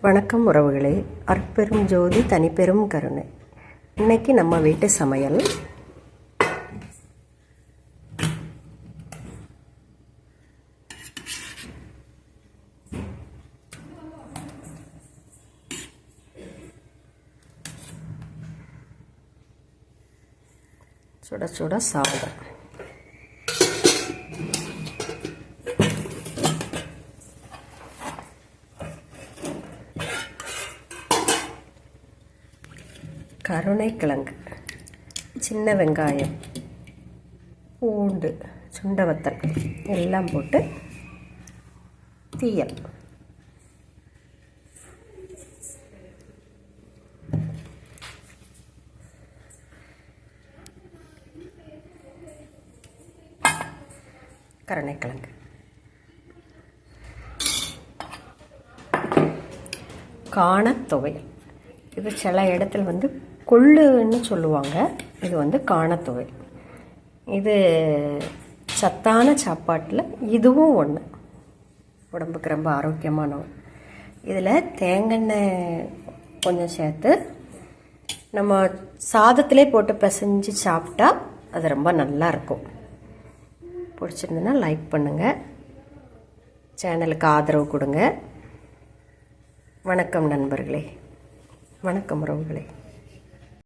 வணக்கம் உறவுகளே. அற்பெரும் ஜோதி தனிப்பெரும் கருணை. இன்னைக்கு நம்ம வீட்டு சமையல் சுட சுட சாதம். கருணைக்கிழங்கு, சின்ன வெங்காயம், பூண்டு, சுண்டவத்தல் எல்லாம் போட்டு தீயல். கருணைக்கிழங்கு, காணத்துவையல். இது சில இடத்துல வந்து கொள்ளுன்னு சொல்லுவாங்க. இது வந்து காணத்துவை. இது சத்தான சாப்பாட்டில் இதுவும் ஒன்று. உடம்புக்கு ரொம்ப ஆரோக்கியமானவன். இதில் தேங்காய் கொஞ்சம் சேர்த்து நம்ம சாதத்திலே போட்டு பிசைஞ்சு சாப்பிட்டா அது ரொம்ப நல்லாயிருக்கும். பிடிச்சிருந்துன்னா லைக் பண்ணுங்கள், சேனலுக்கு ஆதரவு கொடுங்க. வணக்கம் நண்பர்களே, வணக்கம் உறவுகளே.